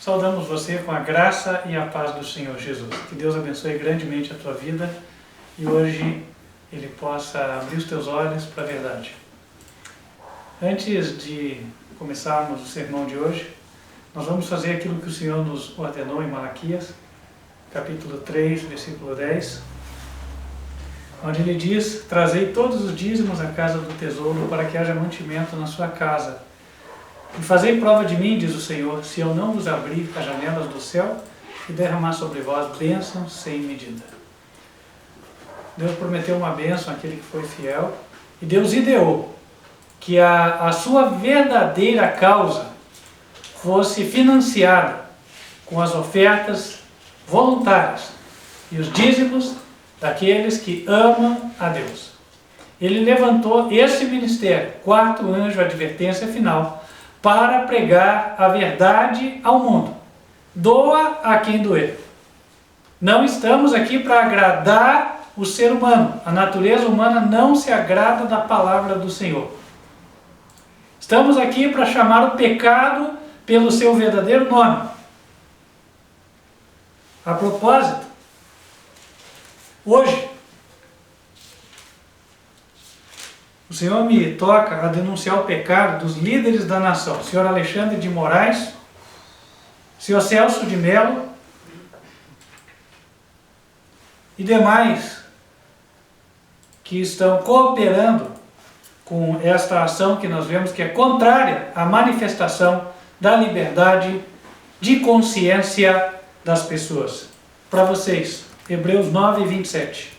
Saudamos você com a graça e a paz do Senhor Jesus. Que Deus abençoe grandemente a tua vida e hoje Ele possa abrir os teus olhos para a verdade. Antes de começarmos o sermão de hoje, nós vamos fazer aquilo que o Senhor nos ordenou em Malaquias, capítulo 3, versículo 10, onde Ele diz: trazei todos os dízimos à casa do tesouro para que haja mantimento na sua casa. E fazei prova de mim, diz o Senhor, se eu não vos abrir as janelas do céu e derramar sobre vós bênçãos sem medida. Deus prometeu uma bênção àquele que foi fiel, e Deus ideou que a sua verdadeira causa fosse financiada com as ofertas voluntárias e os dízimos daqueles que amam a Deus. Ele levantou esse ministério, quarto anjo, advertência final, para pregar a verdade ao mundo. Doa a quem doer. Não estamos aqui para agradar o ser humano. A natureza humana não se agrada da palavra do Senhor. Estamos aqui para chamar o pecado pelo seu verdadeiro nome. A propósito, hoje, o Senhor me toca a denunciar o pecado dos líderes da nação, o senhor Alexandre de Moraes, o senhor Celso de Mello e demais que estão cooperando com esta ação que nós vemos que é contrária à manifestação da liberdade de consciência das pessoas. Para vocês, Hebreus 9, 27.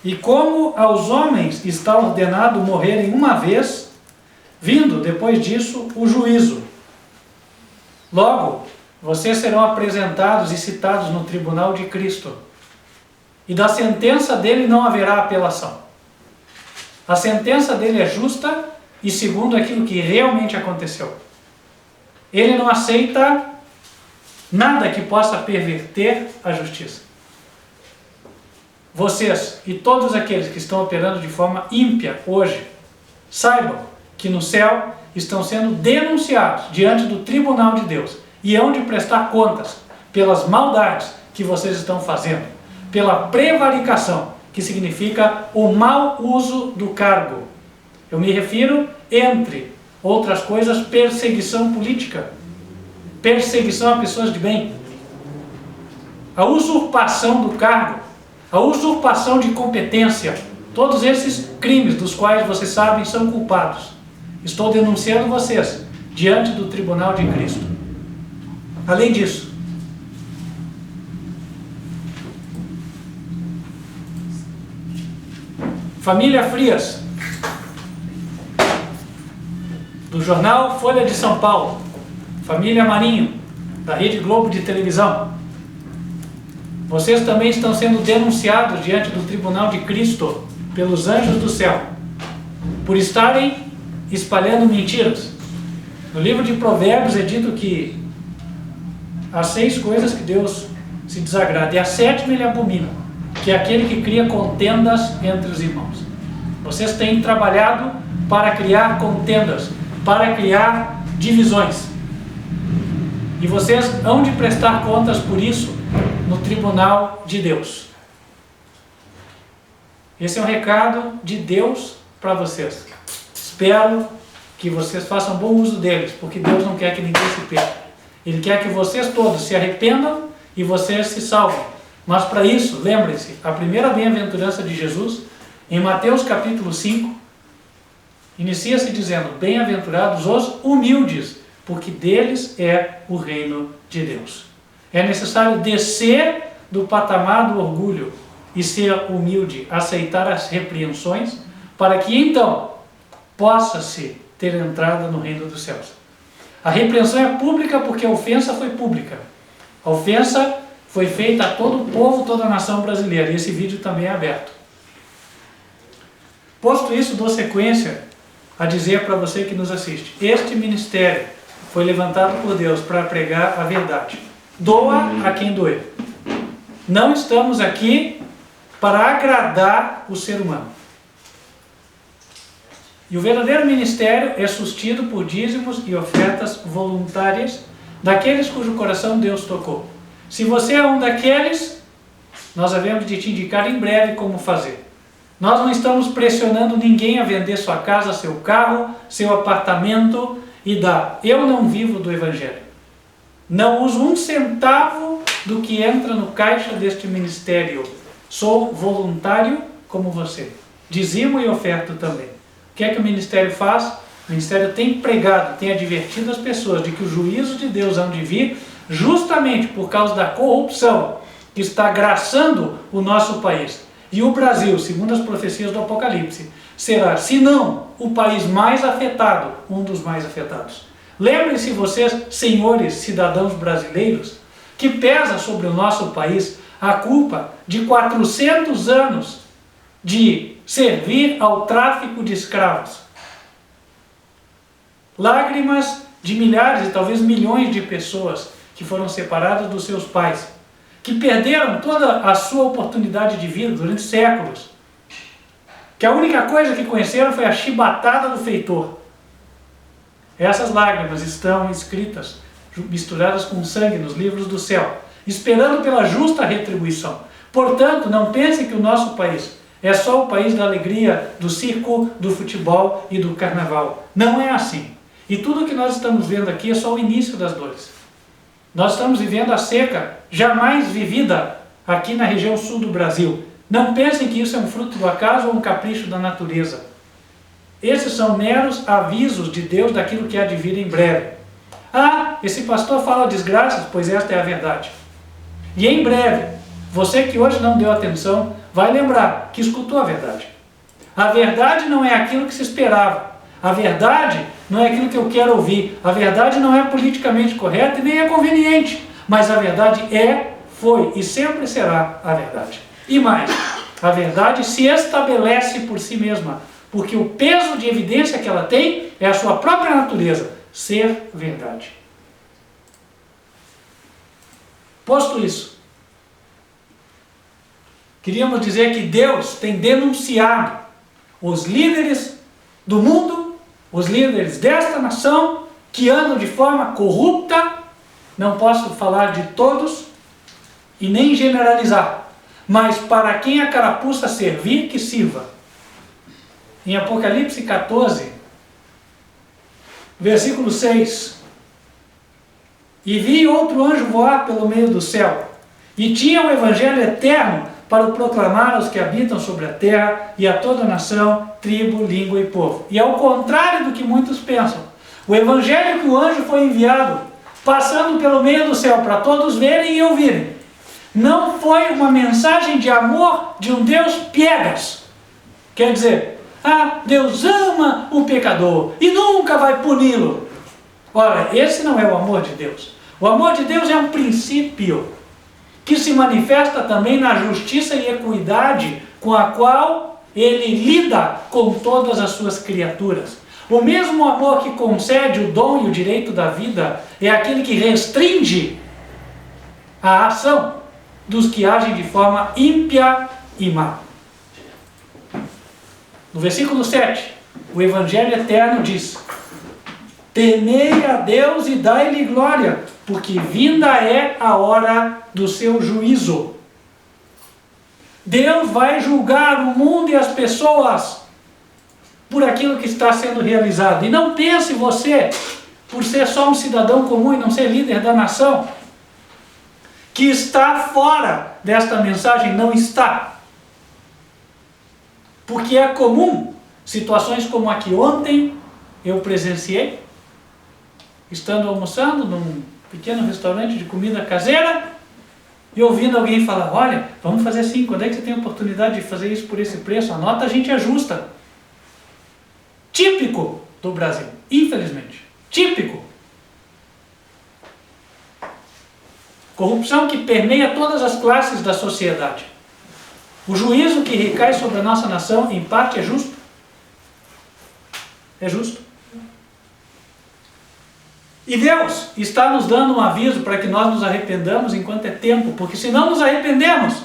E como aos homens está ordenado morrerem uma vez, vindo depois disso o juízo. Logo, vocês serão apresentados e citados no tribunal de Cristo, e da sentença dele não haverá apelação. A sentença dele é justa e segundo aquilo que realmente aconteceu. Ele não aceita nada que possa perverter a justiça. Vocês e todos aqueles que estão operando de forma ímpia hoje, saibam que no céu estão sendo denunciados diante do tribunal de Deus e hão de prestar contas pelas maldades que vocês estão fazendo, pela prevaricação, que significa o mau uso do cargo. Eu me refiro, entre outras coisas, perseguição política, perseguição a pessoas de bem, a usurpação do cargo, a usurpação de competência, todos esses crimes dos quais vocês sabem são culpados. Estou denunciando vocês diante do tribunal de Cristo. Além disso, família Frias, do jornal Folha de São Paulo, família Marinho, da Rede Globo de televisão, vocês também estão sendo denunciados diante do tribunal de Cristo pelos anjos do céu, por estarem espalhando mentiras. No livro de Provérbios é dito que há 6 coisas que Deus se desagrada, e a 7ª ele abomina, que é aquele que cria contendas entre os irmãos. Vocês têm trabalhado para criar contendas, para criar divisões. E vocês hão de prestar contas por isso no tribunal de Deus. Esse é um recado de Deus para vocês. Espero que vocês façam bom uso deles, porque Deus não quer que ninguém se perca. Ele quer que vocês todos se arrependam e vocês se salvem. Mas para isso, lembrem-se, a primeira bem-aventurança de Jesus, em Mateus capítulo 5, inicia-se dizendo: bem-aventurados os humildes, porque deles é o reino de Deus. É necessário descer do patamar do orgulho e ser humilde, aceitar as repreensões, para que então possa-se ter entrada no reino dos céus. A repreensão é pública porque a ofensa foi pública. A ofensa foi feita a todo o povo, toda a nação brasileira, e esse vídeo também é aberto. Posto isso, dou sequência a dizer para você que nos assiste: este ministério foi levantado por Deus para pregar a verdade. Doa a quem doer. Não estamos aqui para agradar o ser humano. E o verdadeiro ministério é sustido por dízimos e ofertas voluntárias daqueles cujo coração Deus tocou. Se você é um daqueles, nós havemos de te indicar em breve como fazer. Nós não estamos pressionando ninguém a vender sua casa, seu carro, seu apartamento e dar. Eu não vivo do Evangelho. Não uso um centavo do que entra no caixa deste ministério. Sou voluntário como você. Dizimo e oferto também. O que é que o ministério faz? O ministério tem pregado, tem advertido as pessoas de que o juízo de Deus há de vir justamente por causa da corrupção que está graçando o nosso país. E o Brasil, segundo as profecias do Apocalipse, será, se não o país mais afetado, um dos mais afetados. Lembrem-se vocês, senhores cidadãos brasileiros, que pesa sobre o nosso país a culpa de 400 anos de servir ao tráfico de escravos. Lágrimas de milhares e talvez milhões de pessoas que foram separadas dos seus pais, que perderam toda a sua oportunidade de vida durante séculos, que a única coisa que conheceram foi a chibatada do feitor. Essas lágrimas estão escritas, misturadas com sangue nos livros do céu, esperando pela justa retribuição. Portanto, não pense que o nosso país é só o país da alegria, do circo, do futebol e do carnaval. Não é assim. E tudo que nós estamos vendo aqui é só o início das dores. Nós estamos vivendo a seca jamais vivida aqui na região sul do Brasil. Não pensem que isso é um fruto do acaso ou um capricho da natureza. Esses são meros avisos de Deus daquilo que há de vir em breve. Ah, esse pastor fala desgraças, pois esta é a verdade. E em breve, você que hoje não deu atenção, vai lembrar que escutou a verdade. A verdade não é aquilo que se esperava. A verdade não é aquilo que eu quero ouvir. A verdade não é politicamente correta e nem é conveniente. Mas a verdade é, foi e sempre será a verdade. E mais, a verdade se estabelece por si mesma, porque o peso de evidência que ela tem é a sua própria natureza, ser verdade. Posto isso, queríamos dizer que Deus tem denunciado os líderes do mundo, os líderes desta nação, que andam de forma corrupta. Não posso falar de todos e nem generalizar, mas para quem a carapuça servir, que sirva. Em Apocalipse 14, versículo 6, e vi outro anjo voar pelo meio do céu, e tinha o evangelho eterno para o proclamar aos que habitam sobre a terra e a toda nação, tribo, língua e povo. E ao contrário do que muitos pensam, o evangelho que o anjo foi enviado, passando pelo meio do céu para todos verem e ouvirem, não foi uma mensagem de amor de um Deus piegas. Quer dizer, Deus ama o pecador e nunca vai puni-lo. Ora, esse não é o amor de Deus. O amor de Deus é um princípio que se manifesta também na justiça e equidade com a qual ele lida com todas as suas criaturas. O mesmo amor que concede o dom e o direito da vida é aquele que restringe a ação dos que agem de forma ímpia e má. No versículo 7, o Evangelho eterno diz: temei a Deus e dai-lhe glória, porque vinda é a hora do seu juízo. Deus vai julgar o mundo e as pessoas por aquilo que está sendo realizado. E não pense você, por ser só um cidadão comum e não ser líder da nação, que está fora desta mensagem. Não está. Porque é comum situações como a que ontem eu presenciei, estando almoçando num pequeno restaurante de comida caseira e ouvindo alguém falar: olha, vamos fazer assim, quando é que você tem a oportunidade de fazer isso por esse preço? A nota a gente ajusta. Típico do Brasil, infelizmente. Típico. Corrupção que permeia todas as classes da sociedade. O juízo que recai sobre a nossa nação, em parte, é justo. É justo. E Deus está nos dando um aviso para que nós nos arrependamos enquanto é tempo, porque se não nos arrependemos,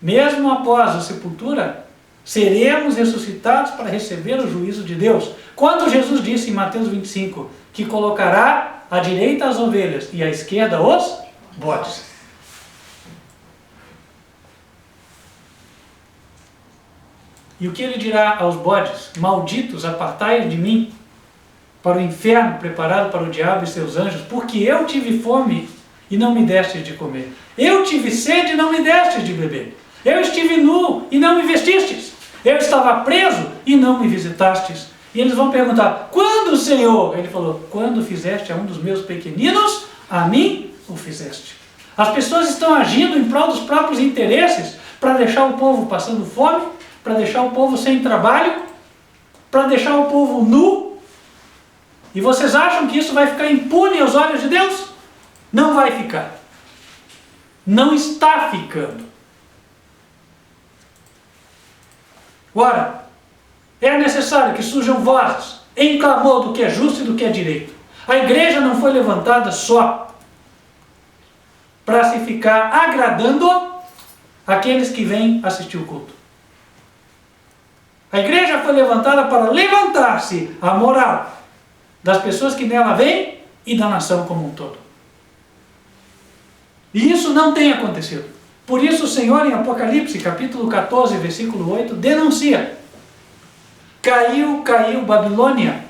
mesmo após a sepultura, seremos ressuscitados para receber o juízo de Deus. Quando Jesus disse em Mateus 25 que colocará à direita as ovelhas e à esquerda os bodes. E o que ele dirá aos bodes? Malditos, apartai-vos de mim, para o inferno preparado para o diabo e seus anjos, porque eu tive fome e não me destes de comer. Eu tive sede e não me destes de beber. Eu estive nu e não me vestistes. Eu estava preso e não me visitastes. E eles vão perguntar, quando, Senhor? Ele falou, quando fizeste a um dos meus pequeninos, a mim o fizeste. As pessoas estão agindo em prol dos próprios interesses, para deixar o povo passando fome, para deixar o povo sem trabalho, para deixar o povo nu. E vocês acham que isso vai ficar impune aos olhos de Deus? Não vai ficar. Não está ficando. Ora, é necessário que surjam vozes em clamor do que é justo e do que é direito. A igreja não foi levantada só para se ficar agradando aqueles que vêm assistir o culto. A igreja foi levantada para levantar-se a moral das pessoas que nela vêm e da nação como um todo. E isso não tem acontecido. Por isso o Senhor em Apocalipse, capítulo 14, versículo 8, denuncia. Caiu Babilônia.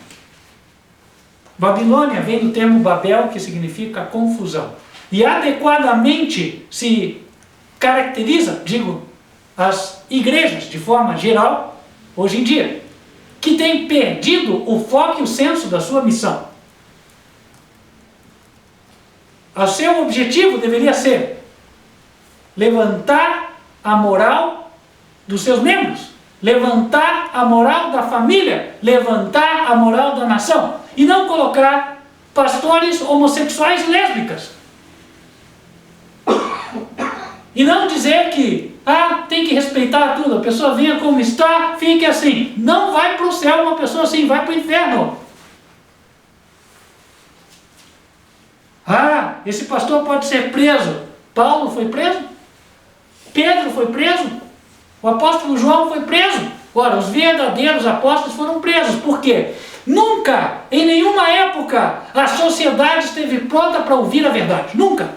Babilônia vem do termo Babel, que significa confusão. E adequadamente se caracteriza, as igrejas de forma geral, hoje em dia, que têm perdido o foco e o senso da sua missão. O seu objetivo deveria ser levantar a moral dos seus membros, levantar a moral da família, levantar a moral da nação, e não colocar pastores homossexuais e lésbicas. E não dizer que, tem que respeitar tudo, a pessoa venha como está, fique assim. Não vai para o céu uma pessoa assim, vai para o inferno. Esse pastor pode ser preso. Paulo foi preso? Pedro foi preso? O apóstolo João foi preso? Ora, os verdadeiros apóstolos foram presos. Por quê? Nunca, em nenhuma época, a sociedade esteve pronta para ouvir a verdade. Nunca.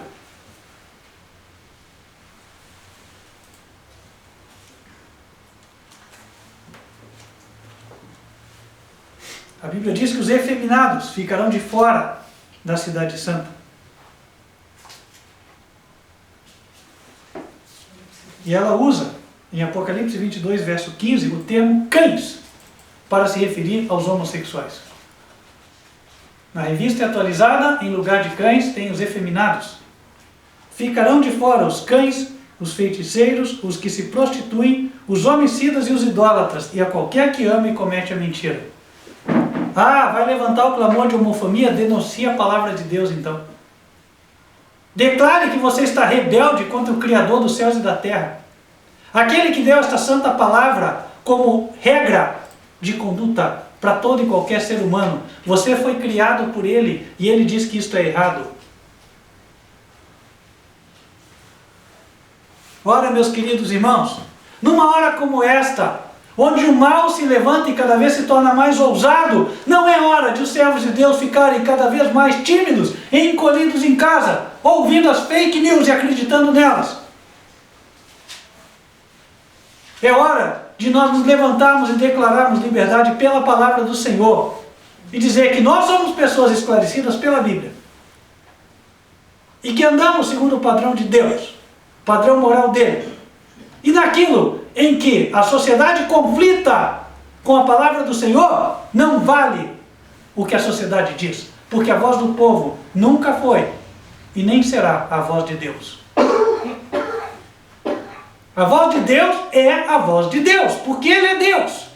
A Bíblia diz que os efeminados ficarão de fora da cidade santa. E ela usa, em Apocalipse 22, verso 15, o termo cães, para se referir aos homossexuais. Na revista atualizada, em lugar de cães, tem os efeminados. Ficarão de fora os cães, os feiticeiros, os que se prostituem, os homicidas e os idólatras, e a qualquer que ame e comete a mentira. Vai levantar o clamor de homofobia? Denuncie a palavra de Deus então. Declare que você está rebelde contra o Criador dos céus e da terra. Aquele que deu esta santa palavra como regra de conduta para todo e qualquer ser humano. Você foi criado por Ele e Ele diz que isto é errado. Ora, meus queridos irmãos, numa hora como esta, onde o mal se levanta e cada vez se torna mais ousado, não é hora de os servos de Deus ficarem cada vez mais tímidos e encolhidos em casa, ouvindo as fake news e acreditando nelas. É hora de nós nos levantarmos e declararmos liberdade pela palavra do Senhor e dizer que nós somos pessoas esclarecidas pela Bíblia e que andamos segundo o padrão de Deus, o padrão moral dele. E naquilo em que a sociedade conflita com a palavra do Senhor, não vale o que a sociedade diz, porque a voz do povo nunca foi e nem será a voz de Deus. A voz de Deus é a voz de Deus, porque Ele é Deus.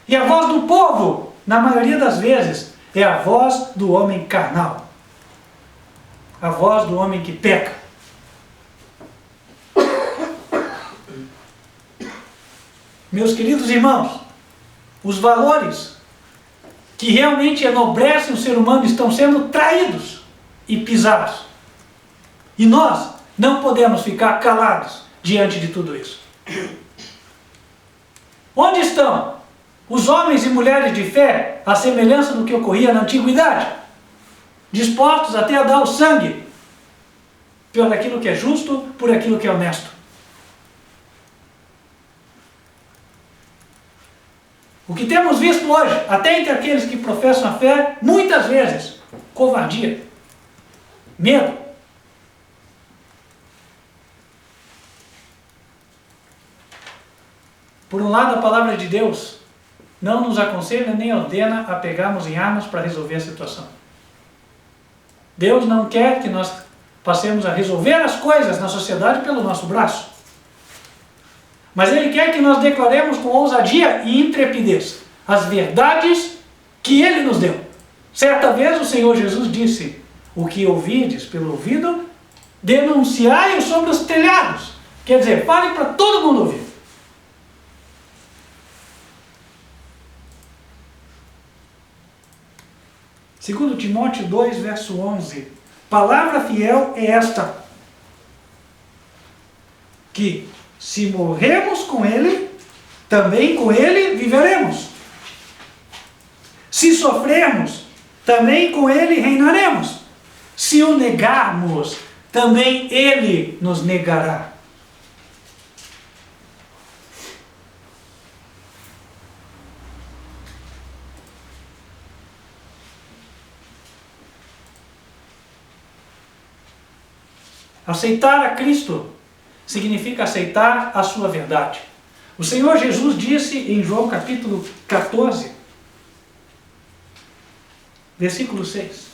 E a voz do povo, na maioria das vezes, é a voz do homem carnal. A voz do homem que peca. Meus queridos irmãos, os valores que realmente enobrecem o ser humano estão sendo traídos e pisados. E nós não podemos ficar calados diante de tudo isso. Onde estão os homens e mulheres de fé, à semelhança do que ocorria na antiguidade? dispostos até a dar o sangue por aquilo que é justo, por aquilo que é honesto. O que temos visto hoje, até entre aqueles que professam a fé, muitas vezes, covardia, medo. Por um lado, a palavra de Deus não nos aconselha nem ordena a pegarmos em armas para resolver a situação. Deus não quer que nós passemos a resolver as coisas na sociedade pelo nosso braço. Mas Ele quer que nós declaremos com ousadia e intrepidez as verdades que Ele nos deu. Certa vez o Senhor Jesus disse: o que ouvides pelo ouvido, denunciai-o sobre os telhados. Quer dizer, fale para todo mundo ouvir. Segundo Timóteo 2, verso 11, palavra fiel é esta, que se morremos com Ele, também com Ele viveremos. Se sofrermos, também com Ele reinaremos. Se o negarmos, também Ele nos negará. Aceitar a Cristo significa aceitar a sua verdade. O Senhor Jesus disse em João capítulo 14, versículo 6,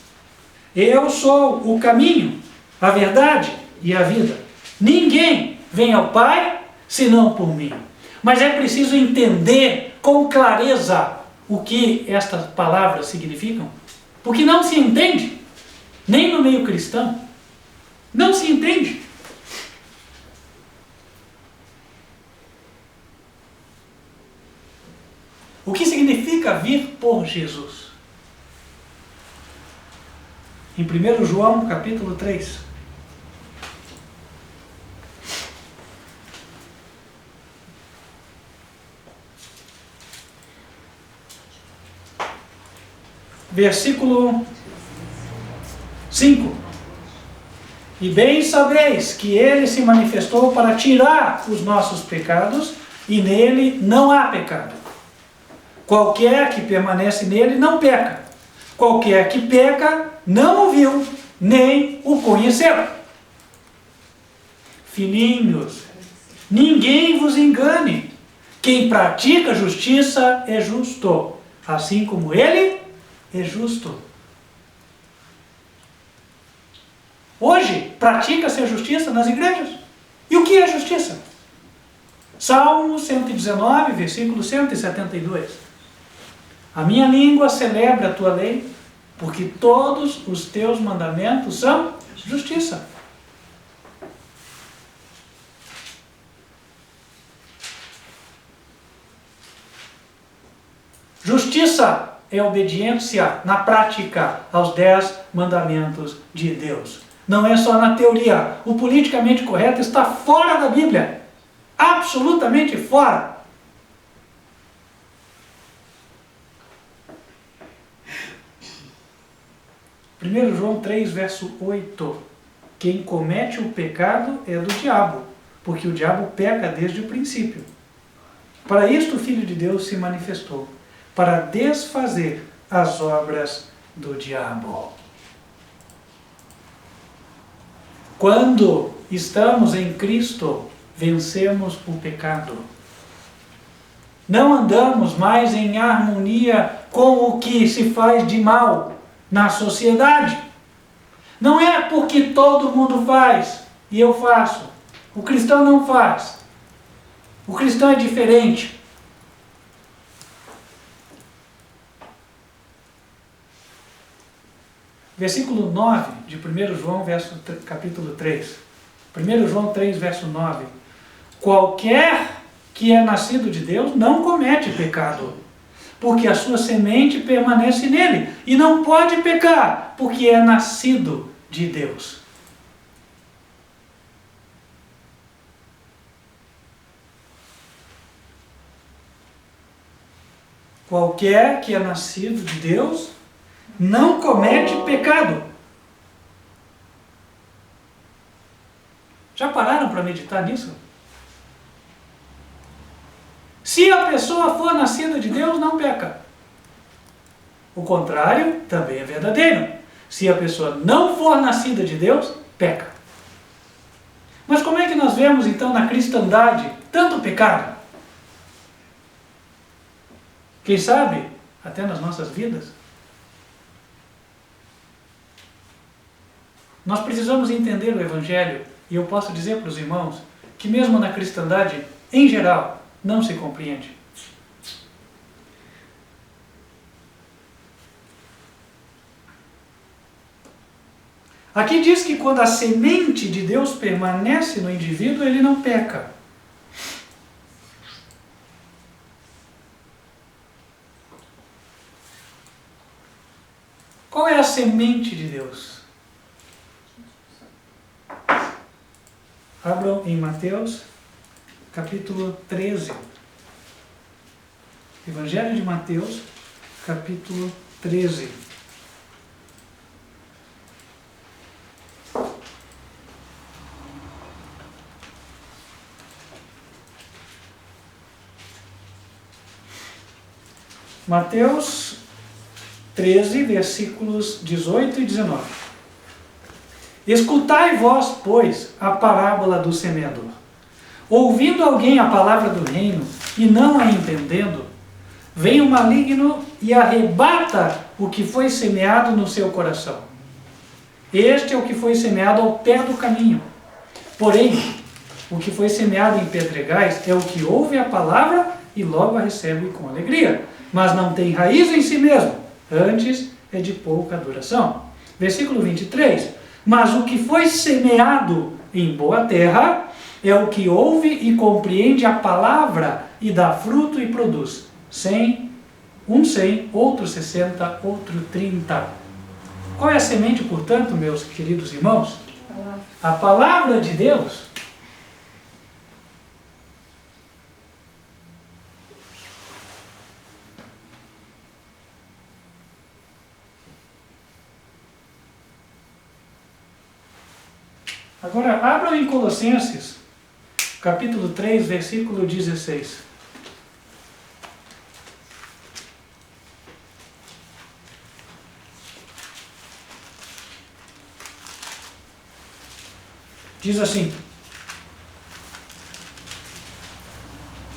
eu sou o caminho, a verdade e a vida. Ninguém vem ao Pai senão por mim. Mas é preciso entender com clareza o que estas palavras significam, porque não se entende, nem no meio cristão. Não se entende. O que significa vir por Jesus? Em 1 João, capítulo 3. Versículo 5. E bem sabeis que Ele se manifestou para tirar os nossos pecados, e nele não há pecado. Qualquer que permanece nele não peca. Qualquer que peca não o viu, nem o conheceu. Filhinhos, ninguém vos engane. Quem pratica justiça é justo, assim como Ele é justo. Hoje, pratica-se a justiça nas igrejas. E o que é justiça? Salmo 119, versículo 172. A minha língua celebra a tua lei, porque todos os teus mandamentos são justiça. Justiça é obediência na prática aos 10 mandamentos de Deus. Não é só na teoria. O politicamente correto está fora da Bíblia. Absolutamente fora. Primeiro João 3, verso 8. Quem comete o pecado é do diabo, porque o diabo peca desde o princípio. Para isto o Filho de Deus se manifestou, para desfazer as obras do diabo. Quando estamos em Cristo, vencemos o pecado. Não andamos mais em harmonia com o que se faz de mal na sociedade. Não é porque todo mundo faz e eu faço. O cristão não faz. O cristão é diferente. Versículo 9 de 1 João, capítulo 3. 1 João 3, verso 9. Qualquer que é nascido de Deus não comete pecado, porque a sua semente permanece nele, e não pode pecar, porque é nascido de Deus. Qualquer que é nascido de Deus não comete pecado, Já pararam para meditar nisso? Se a pessoa for nascida de Deus, não peca. O contrário também é verdadeiro. Se a pessoa não for nascida de Deus, peca. Mas como é que nós vemos então na cristandade tanto pecado? Quem sabe, até nas nossas vidas. Nós precisamos entender o Evangelho, e eu posso dizer para os irmãos que mesmo na cristandade, em geral, não se compreende. Aqui diz que quando a semente de Deus permanece no indivíduo, ele não peca. Qual é a semente de Deus? Abram em Mateus, capítulo 13. Evangelho de Mateus, capítulo 13. Mateus 13, versículos 18 e 19. Escutai vós, pois, a parábola do semeador. Ouvindo alguém a palavra do reino e não a entendendo, vem o maligno e arrebata o que foi semeado no seu coração. Este é o que foi semeado ao pé do caminho. Porém, o que foi semeado em pedregais é o que ouve a palavra e logo a recebe com alegria, mas não tem raiz em si mesmo, antes é de pouca duração. Versículo 23. Mas o que foi semeado em boa terra é o que ouve e compreende a palavra e dá fruto e produz 100, outro 60, outro 30. Qual é a semente, portanto, meus queridos irmãos? A palavra de Deus. Agora, abram em Colossenses, capítulo 3, versículo 16. Diz assim: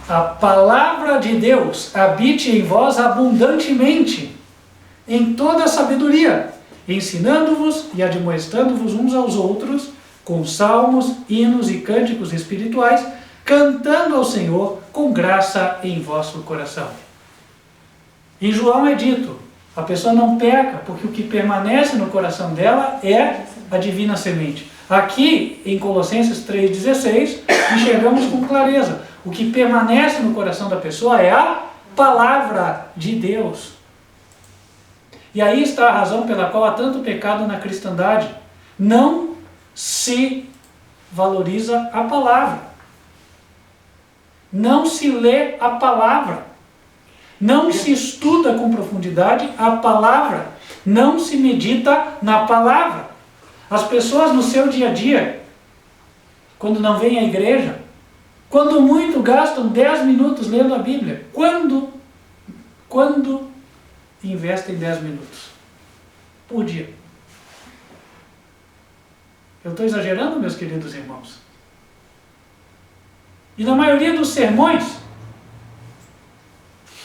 a palavra de Deus habite em vós abundantemente, em toda a sabedoria, ensinando-vos e admoestando-vos uns aos outros, com salmos, hinos e cânticos espirituais, cantando ao Senhor com graça em vosso coração. Em João é dito, a pessoa não peca, porque o que permanece no coração dela é a divina semente. Aqui, em Colossenses 3,16, enxergamos com clareza, o que permanece no coração da pessoa é a palavra de Deus. E aí está a razão pela qual há tanto pecado na cristandade. Não se valoriza a palavra, não se lê a palavra, não se estuda com profundidade a palavra, não se medita na palavra. As pessoas no seu dia a dia, quando não vêm à igreja, quando muito gastam 10 minutos lendo a Bíblia, quando investem 10 minutos por dia? Eu estou exagerando, meus queridos irmãos? E na maioria dos sermões,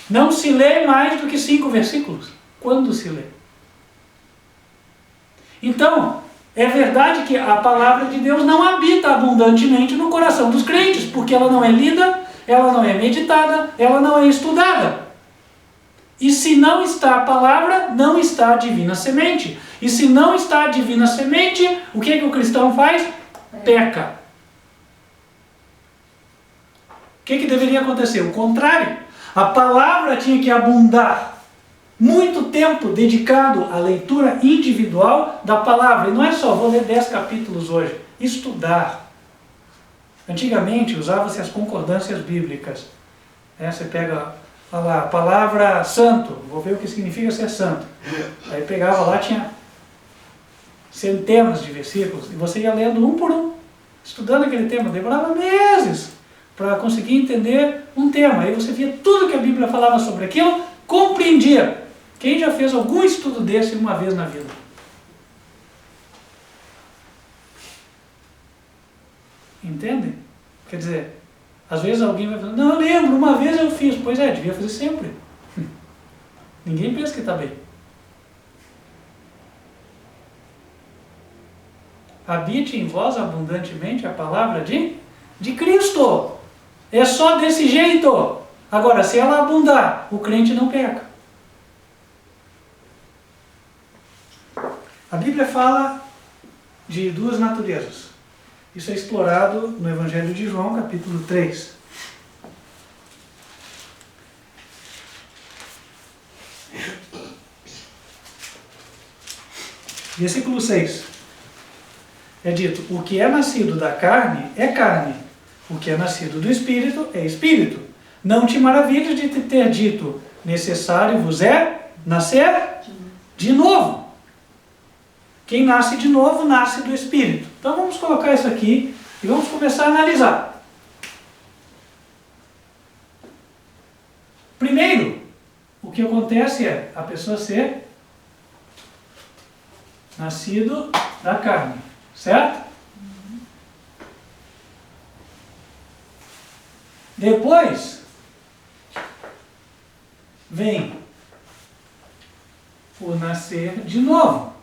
não se lê mais do que 5 versículos. Quando se lê? Então, é verdade que a palavra de Deus não habita abundantemente no coração dos crentes, porque ela não é lida, ela não é meditada, ela não é estudada. E se não está a palavra, não está a divina semente. E se não está a divina semente, o que o cristão faz? Peca. O que deveria acontecer? O contrário. A palavra tinha que abundar. Muito tempo dedicado à leitura individual da palavra. E não é só, vou ler 10 capítulos hoje. Estudar. Antigamente usava-se as concordâncias bíblicas. Você pega... Olha lá, a palavra santo, vou ver o que significa ser santo. Aí pegava lá, tinha centenas de versículos, e você ia lendo um por um. estudando aquele tema, demorava meses para conseguir entender um tema. Aí você via tudo que a Bíblia falava sobre aquilo, compreendia. Quem já fez algum estudo desse uma vez na vida? Entendem? Quer dizer, às vezes alguém vai falar, não, eu lembro, uma vez eu fiz. Pois é, devia fazer sempre. Ninguém pensa que está bem. Habite em vós abundantemente a palavra de Cristo. É só desse jeito. Agora, se ela abundar, o crente não peca. A Bíblia fala de duas naturezas. Isso é explorado no Evangelho de João, capítulo 3. Versículo 6. É dito, o que é nascido da carne é carne, o que é nascido do Espírito é Espírito. Não te maravilhes de te ter dito, necessário vos é nascer de novo. Quem nasce de novo, nasce do Espírito. Então vamos colocar isso aqui e vamos começar a analisar. Primeiro, o que acontece é a pessoa ser nascido da carne, certo? Depois, vem o nascer de novo.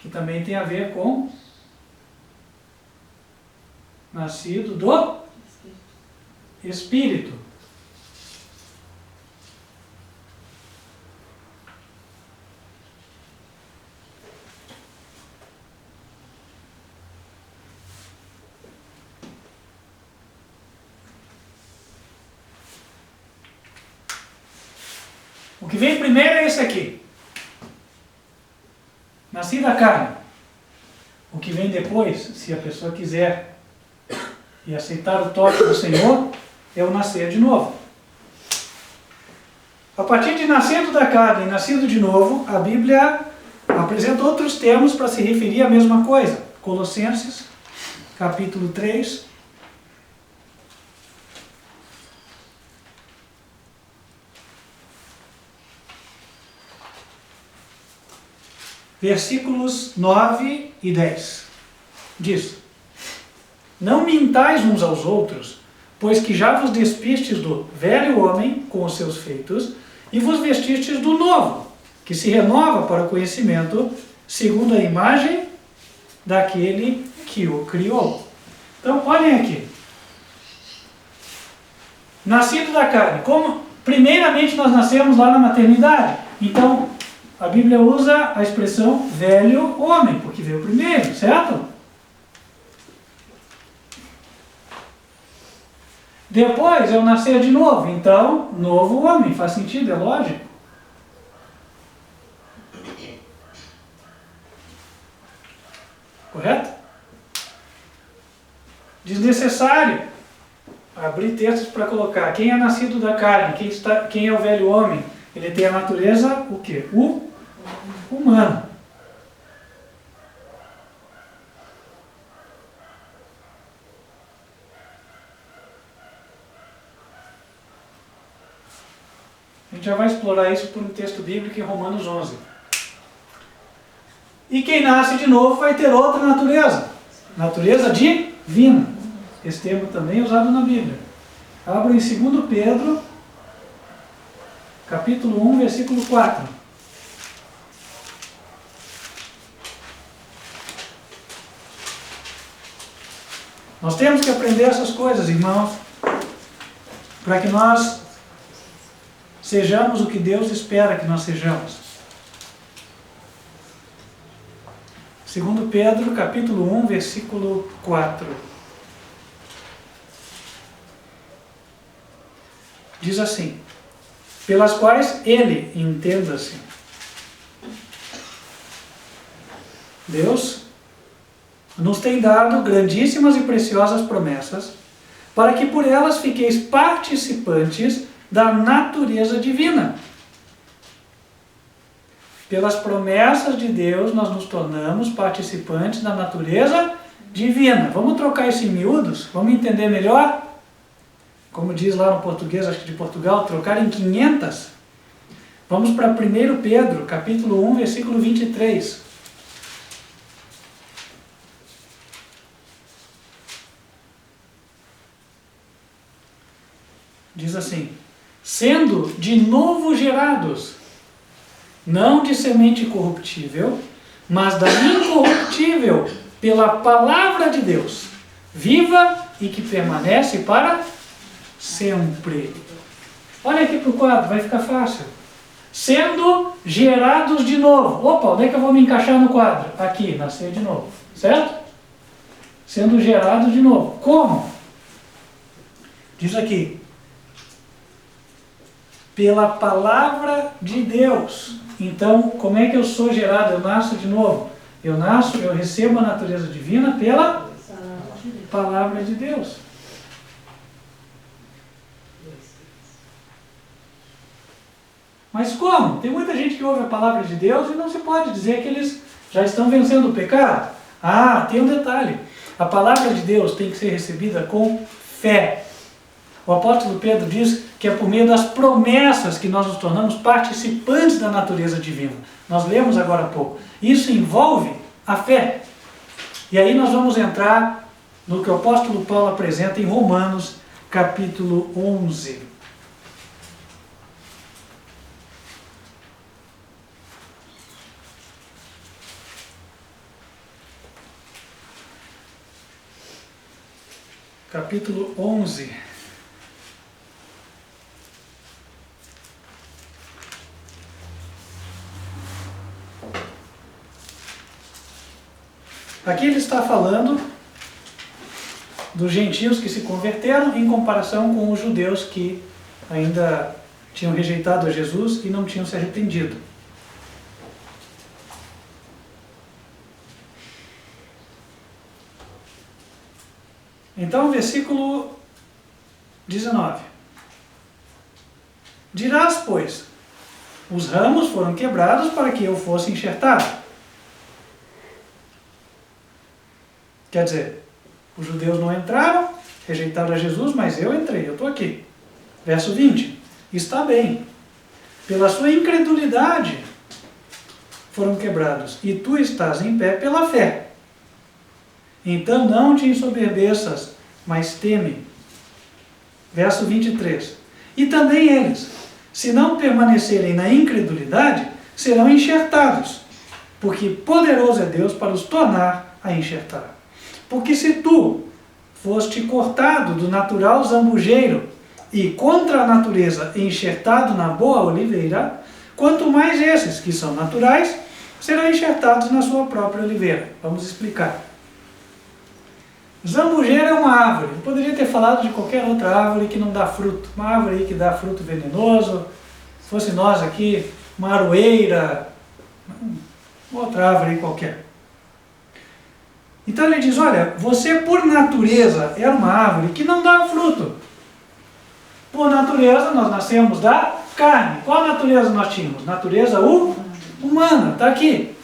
Que também tem a ver com nascido do Espírito. O que vem primeiro é esse aqui. Nasci da carne. O que vem depois, se a pessoa quiser e aceitar o toque do Senhor, é o nascer de novo. A partir de nascido da carne e nascido de novo, a Bíblia apresenta outros termos para se referir à mesma coisa. Colossenses, capítulo 3. Versículos 9 e 10. Diz: não mintais uns aos outros, pois que já vos despistes do velho homem com os seus feitos, e vos vestistes do novo, que se renova para o conhecimento, segundo a imagem daquele que o criou. Então, olhem aqui. Nascido da carne. Como, primeiramente, nós nascemos lá na maternidade. Então, a Bíblia usa a expressão velho homem, porque veio primeiro, certo? Depois é o nascer de novo, então, novo homem, faz sentido, é lógico. Correto? Desnecessário abrir textos para colocar quem é nascido da carne, quem é o velho homem. Ele tem a natureza, o quê? Humano. A gente já vai explorar isso por um texto bíblico em Romanos 11. E quem nasce de novo vai ter outra natureza. Natureza divina. Esse termo também é usado na Bíblia. Abra em 2 Pedro, capítulo 1, versículo 4. Nós temos que aprender essas coisas, irmãos, para que nós sejamos o que Deus espera que nós sejamos. 2 Pedro, capítulo 1, versículo 4. Diz assim: pelas quais ele, entenda-se, Deus nos tem dado grandíssimas e preciosas promessas, para que por elas fiqueis participantes da natureza divina, Pelas promessas de Deus, nós nos tornamos participantes da natureza divina. Vamos trocar isso em miúdos? Vamos entender melhor? Como diz lá no português, acho que de Portugal, trocar em 500. Vamos para 1 Pedro, capítulo 1, versículo 23. Diz assim: sendo de novo gerados, não de semente corruptível, mas da incorruptível, pela palavra de Deus, viva e que permanece para sempre. Olha aqui para o quadro, vai ficar fácil. Sendo gerados de novo. Opa, onde é que eu vou me encaixar no quadro? Aqui, nascer de novo, certo? Sendo gerados de novo. Como? Diz aqui: pela palavra de Deus. Então, como é que eu sou gerado? Eu nasço de novo. Eu recebo a natureza divina pela palavra de Deus. Mas como? Tem muita gente que ouve a palavra de Deus e não se pode dizer que eles já estão vencendo o pecado. Ah, tem um detalhe. A palavra de Deus tem que ser recebida com fé. O apóstolo Pedro diz que é por meio das promessas que nós nos tornamos participantes da natureza divina. Nós lemos agora há pouco. Isso envolve a fé. E aí nós vamos entrar no que o apóstolo Paulo apresenta em Romanos, capítulo 11. Capítulo 11. Aqui ele está falando dos gentios que se converteram em comparação com os judeus que ainda tinham rejeitado a Jesus e não tinham se arrependido. Então, versículo 19. Dirás, pois, os ramos foram quebrados para que eu fosse enxertado. Quer dizer, os judeus não entraram, rejeitaram a Jesus, mas eu entrei, eu estou aqui. Verso 20. Está bem. Pela sua incredulidade foram quebrados, e tu estás em pé pela fé. Então não te ensoberbeças, mas teme. Verso 23. E também eles, se não permanecerem na incredulidade, serão enxertados, porque poderoso é Deus para os tornar a enxertar. Porque se tu foste cortado do natural zambujeiro e contra a natureza enxertado na boa oliveira, quanto mais esses que são naturais serão enxertados na sua própria oliveira. Vamos explicar. Zambujeiro é uma árvore. Eu poderia ter falado de qualquer outra árvore que não dá fruto. Uma árvore que dá fruto venenoso. Se fosse nós aqui, uma aroeira, outra árvore qualquer. Então ele diz, olha, você por natureza era uma árvore que não dá fruto. Por natureza nós nascemos da carne. Qual natureza nós tínhamos? Natureza humana, está aqui.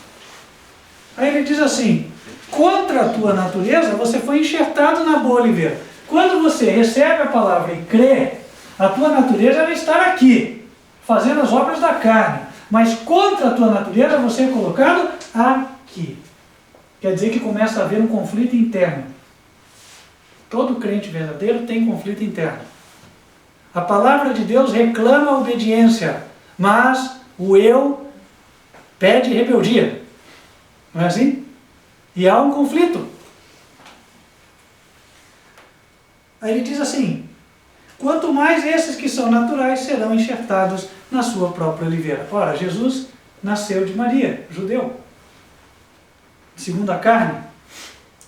Aí ele diz assim, contra a tua natureza você foi enxertado na boa oliveira. Quando você recebe a palavra e crê, a tua natureza vai estar aqui, fazendo as obras da carne. Mas contra a tua natureza você é colocado aqui. Quer dizer que começa a haver um conflito interno. Todo crente verdadeiro tem conflito interno. A palavra de Deus reclama a obediência, mas o eu pede rebeldia. Não é assim? E há um conflito. Aí ele diz assim, quanto mais esses que são naturais serão enxertados na sua própria oliveira. Ora, Jesus nasceu de Maria, judeu. Segundo a carne.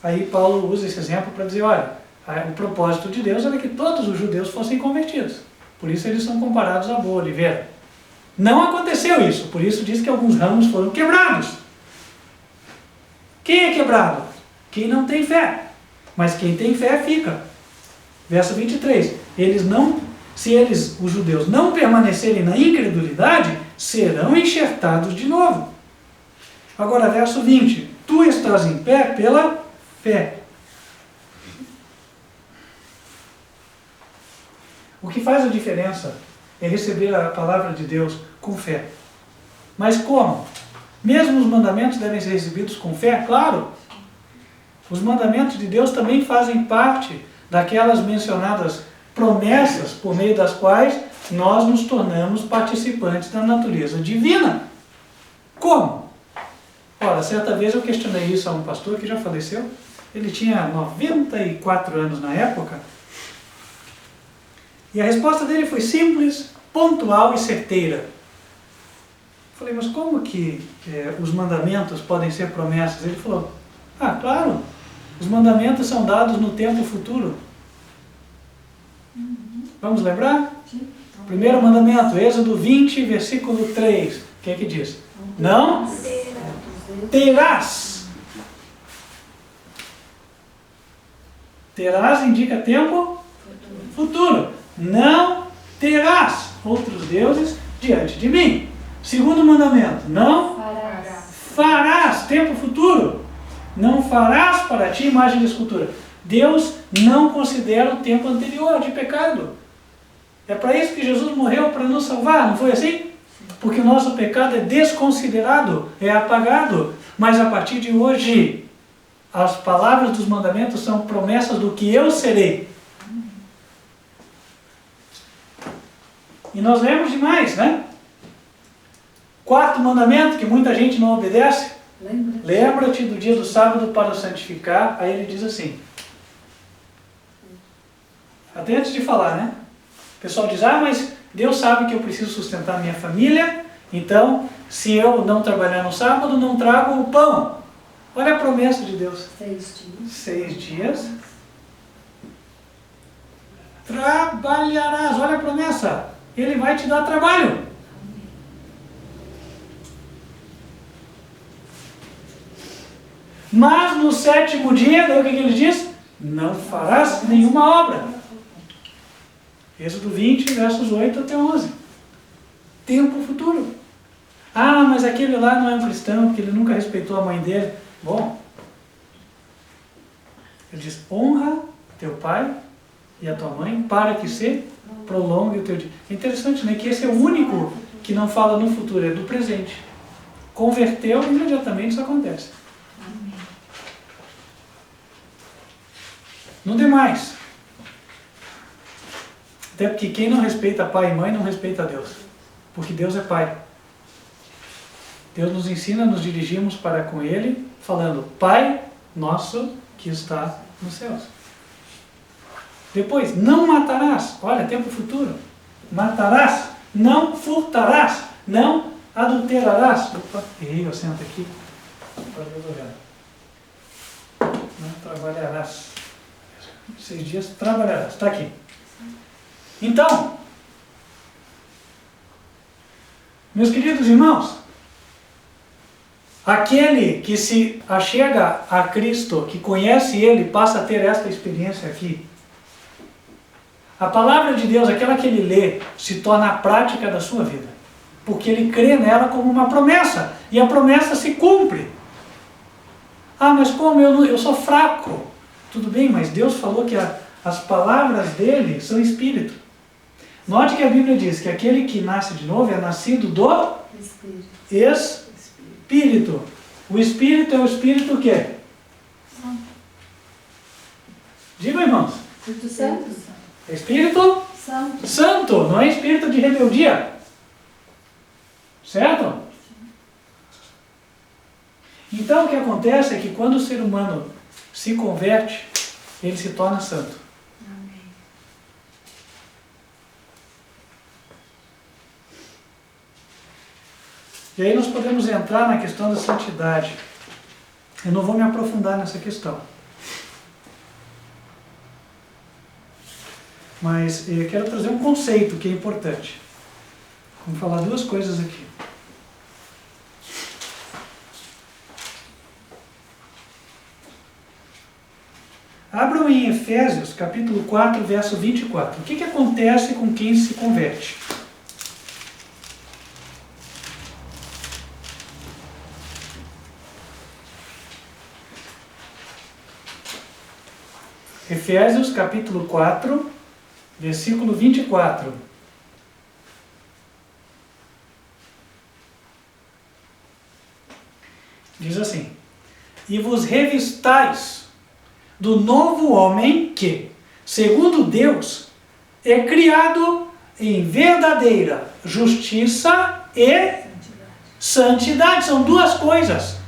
Aí Paulo usa esse exemplo para dizer, olha, o propósito de Deus era que todos os judeus fossem convertidos. Por isso eles são comparados à boa oliveira. Não aconteceu isso, por isso diz que alguns ramos foram quebrados. Quem é quebrado? Quem não tem fé. Mas quem tem fé fica. Verso 23. Os judeus, não permanecerem na incredulidade, serão enxertados de novo. Agora, verso 20. Tu estás em pé pela fé. O que faz a diferença é receber a palavra de Deus com fé. Mas como? Mesmo os mandamentos devem ser recebidos com fé? Claro. Os mandamentos de Deus também fazem parte daquelas mencionadas promessas por meio das quais nós nos tornamos participantes da natureza divina. Como? Ora, certa vez eu questionei isso a um pastor que já faleceu. Ele tinha 94 anos na época. E a resposta dele foi simples, pontual e certeira. Falei, mas como que os mandamentos podem ser promessas? Ele falou, claro, os mandamentos são dados no tempo futuro. Vamos lembrar? Sim. Primeiro mandamento, Êxodo 20, versículo 3. O que é que diz? Não terás. Terás indica tempo futuro. Não terás outros deuses diante de mim. Segundo mandamento, não farás, tempo futuro. Não farás para ti imagem de escultura. Deus não considera o tempo anterior de pecado. É para isso que Jesus morreu, para nos salvar, não foi assim? Porque o nosso pecado é desconsiderado, é apagado. Mas a partir de hoje, as palavras dos mandamentos são promessas do que eu serei. E nós lemos demais, né? Quarto mandamento, que muita gente não obedece. Lembra-te do dia do sábado para o santificar. Aí ele diz assim. Até antes de falar, né? O pessoal diz, mas Deus sabe que eu preciso sustentar minha família, então, se eu não trabalhar no sábado, não trago o pão. Olha a promessa de Deus. 6 dias. 6 dias. Trabalharás. Olha a promessa. Ele vai te dar trabalho. Mas no 7º dia, daí o que ele diz? Não farás nenhuma obra. Êxodo 20, versos 8 até 11. Tempo futuro. Mas aquele lá não é um cristão, porque ele nunca respeitou a mãe dele. Bom, ele diz, honra teu pai e a tua mãe, para que se prolongue o teu dia. É interessante, né? Que esse é o único que não fala no futuro, é do presente. Converteu, imediatamente isso acontece. Não demais. Até porque quem não respeita pai e mãe não respeita a Deus. Porque Deus é pai. Deus nos ensina a nos dirigirmos para com Ele, falando, Pai nosso que está nos céus. Depois, não matarás. Olha, tempo futuro. Matarás. Não furtarás. Não adulterarás. Opa, errei, eu sento aqui. Agora eu estou vendo. Não trabalharás. 6 dias trabalharás. Está aqui. Então, meus queridos irmãos, aquele que se achega a Cristo, que conhece Ele, passa a ter esta experiência aqui. A palavra de Deus, aquela que ele lê, se torna a prática da sua vida. Porque ele crê nela como uma promessa. E a promessa se cumpre. Mas como eu sou fraco? Tudo bem, mas Deus falou que as palavras dele são espírito. Note que a Bíblia diz que aquele que nasce de novo é nascido do Espírito. O Espírito é o Espírito o quê? Santo. Diga, irmãos. Espírito Santo. Espírito Santo. Santo, não é espírito de rebeldia. Certo? Então o que acontece é que quando o ser humano se converte, ele se torna santo. Amém. E aí nós podemos entrar na questão da santidade. Eu não vou me aprofundar nessa questão. Mas eu quero trazer um conceito que é importante. Vamos falar duas coisas aqui. Abram em Efésios, capítulo 4, verso 24. O que acontece com quem se converte? Efésios capítulo 4, versículo 24. Diz assim: e vos revistais do novo homem que, segundo Deus, é criado em verdadeira justiça e santidade. São duas coisas.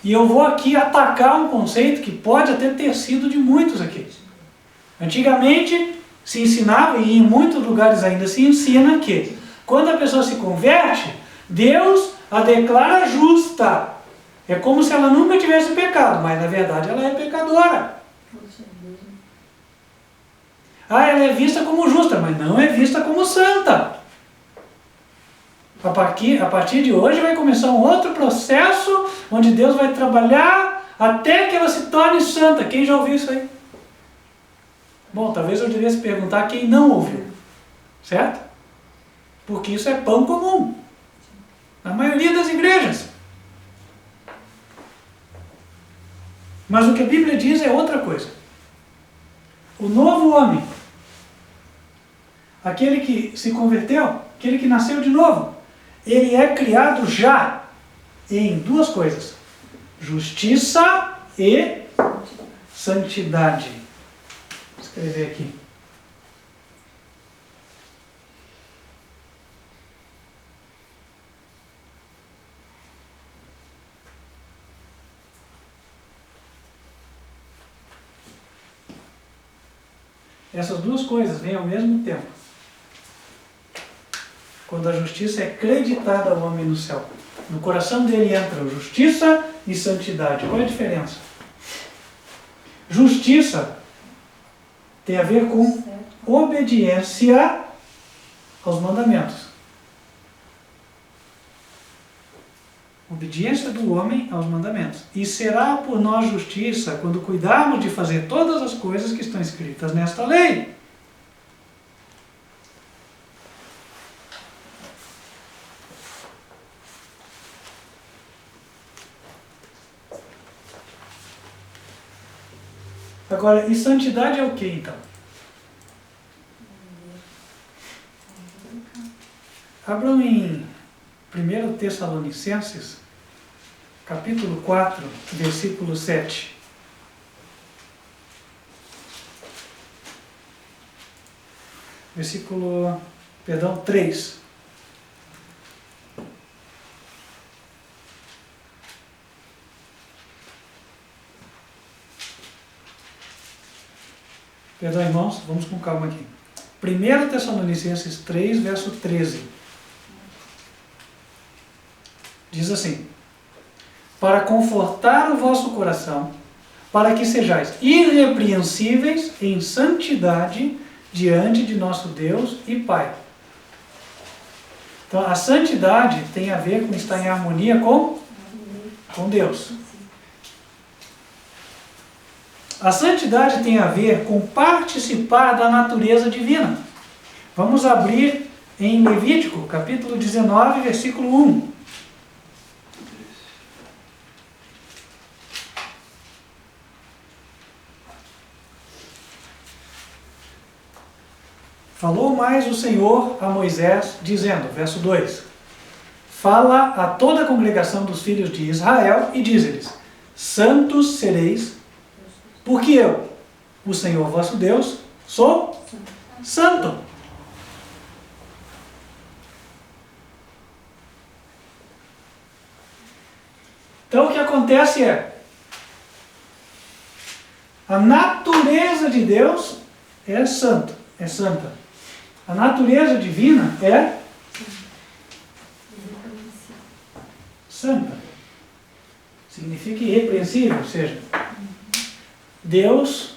E eu vou aqui atacar um conceito que pode até ter sido de muitos aqui. Antigamente se ensinava, e em muitos lugares ainda se ensina, que quando a pessoa se converte, Deus a declara justa. É como se ela nunca tivesse pecado, mas na verdade ela é pecadora. Ah, ela é vista como justa, mas não é vista como santa. A partir de hoje vai começar um outro processo, onde Deus vai trabalhar até que ela se torne santa. Quem já ouviu isso aí? Bom, talvez eu devesse perguntar quem não ouviu. Certo? Porque isso é pão comum. Na maioria das igrejas. Mas o que a Bíblia diz é outra coisa. O novo homem, aquele que se converteu, aquele que nasceu de novo, ele é criado já em duas coisas: justiça e santidade. Vou escrever aqui. Essas duas coisas vêm ao mesmo tempo. Quando a justiça é creditada ao homem no céu, no coração dele entra justiça e santidade. Qual é a diferença? Justiça tem a ver com obediência aos mandamentos. Obediência do homem aos mandamentos. E será por nós justiça quando cuidarmos de fazer todas as coisas que estão escritas nesta lei. Agora, e santidade é o que então? Abram em 1 Tessalonicenses, capítulo 4, versículo 7. Versículo, 3. Perdão, irmãos, vamos com calma aqui. 1 Tessalonicenses 3, verso 13. Diz assim: para confortar o vosso coração, para que sejais irrepreensíveis em santidade diante de nosso Deus e Pai. Então, a santidade tem a ver com estar em harmonia com Deus. A santidade tem a ver com participar da natureza divina. Vamos abrir em Levítico, capítulo 19, versículo 1. Falou mais o Senhor a Moisés, dizendo, verso 2: fala a toda a congregação dos filhos de Israel e diz-lhes: santos sereis, porque eu, o Senhor vosso Deus, sou santo. Então o que acontece é, a natureza de Deus é santo, é santa. A natureza divina é santa. Significa irrepreensível, ou seja, Deus,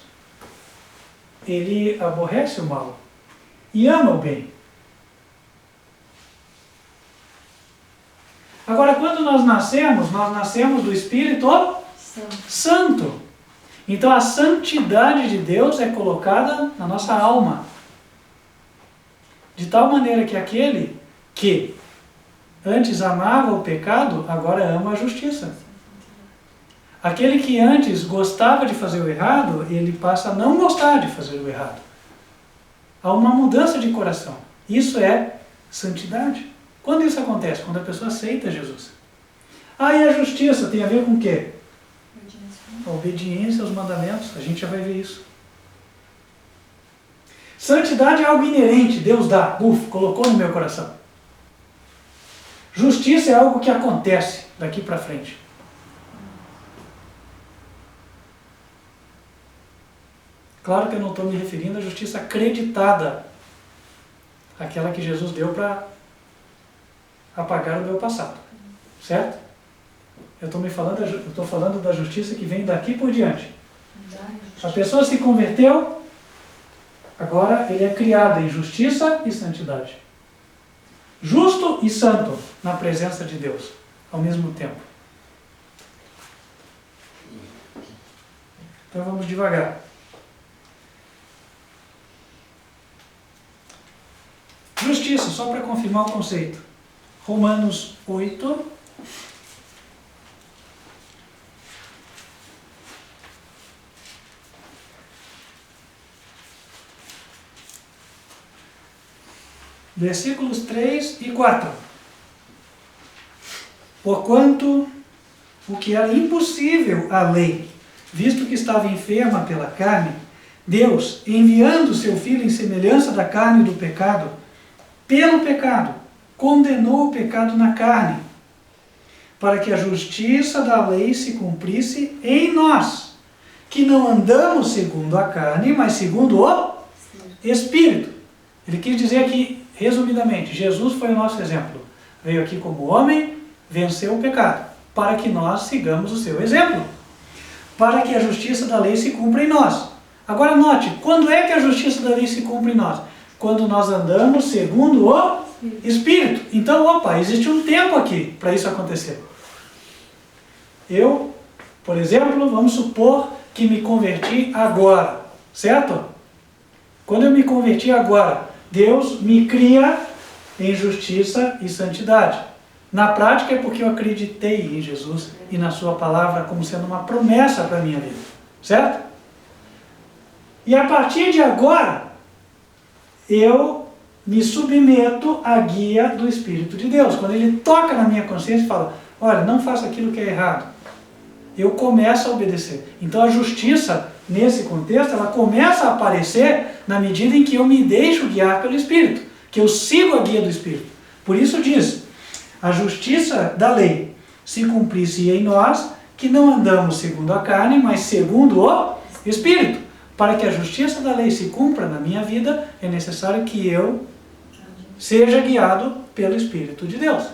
Ele aborrece o mal e ama o bem. Agora, quando nós nascemos do Espírito Santo. Então, a santidade de Deus é colocada na nossa alma. De tal maneira que aquele que antes amava o pecado, agora ama a justiça. Aquele que antes gostava de fazer o errado, ele passa a não gostar de fazer o errado. Há uma mudança de coração. Isso é santidade. Quando isso acontece? Quando a pessoa aceita Jesus. Ah, e a justiça tem a ver com o quê? A obediência aos mandamentos. A gente já vai ver isso. Santidade é algo inerente. Deus dá. Colocou no meu coração. Justiça é algo que acontece daqui para frente. Claro que eu não estou me referindo à justiça acreditada, aquela que Jesus deu para apagar o meu passado, certo? Eu estou falando da justiça que vem daqui por diante. A pessoa se converteu, agora ele é criado em justiça e santidade. Justo e santo na presença de Deus, ao mesmo tempo. Então vamos devagar. Justiça, só para confirmar o conceito. Romanos 8. Versículos 3 e 4. Porquanto o que era impossível à lei, visto que estava enferma pela carne, Deus, enviando seu Filho em semelhança da carne do pecado, pelo pecado, condenou o pecado na carne, para que a justiça da lei se cumprisse em nós, que não andamos segundo a carne, mas segundo o Espírito. Ele quis dizer aqui, resumidamente, Jesus foi o nosso exemplo. Veio aqui como homem, venceu o pecado, para que nós sigamos o seu exemplo, para que a justiça da lei se cumpra em nós. Agora note, quando é que a justiça da lei se cumpre em nós? Quando nós andamos segundo o Espírito. Então, existe um tempo aqui para isso acontecer. Eu, por exemplo, vamos supor que me converti agora, certo? Quando eu me converti agora, Deus me cria em justiça e santidade. Na prática é porque eu acreditei em Jesus e na sua palavra como sendo uma promessa para a minha vida, certo? E a partir de agora, eu me submeto à guia do Espírito de Deus. Quando Ele toca na minha consciência e fala, olha, não faça aquilo que é errado, eu começo a obedecer. Então a justiça, nesse contexto, ela começa a aparecer na medida em que eu me deixo guiar pelo Espírito, que eu sigo a guia do Espírito. Por isso diz, a justiça da lei se cumprisse em nós, que não andamos segundo a carne, mas segundo o Espírito. Para que a justiça da lei se cumpra na minha vida, é necessário que eu seja guiado pelo Espírito de Deus.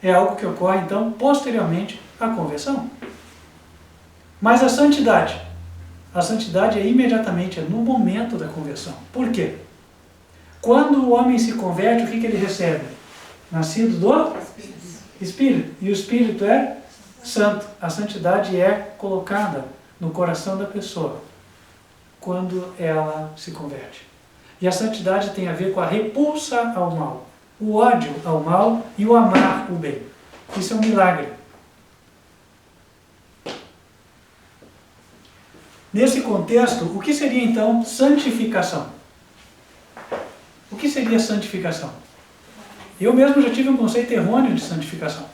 É algo que ocorre, então, posteriormente à conversão. Mas a santidade é imediatamente, é no momento da conversão. Por quê? Quando o homem se converte, o que ele recebe? Nascido do Espírito. E o Espírito é santo. A santidade é colocada no coração da pessoa quando ela se converte. E a santidade tem a ver com a repulsa ao mal, o ódio ao mal e o amar o bem. Isso é um milagre. Nesse contexto, o que seria então santificação? O que seria santificação? Eu mesmo já tive um conceito errôneo de santificação.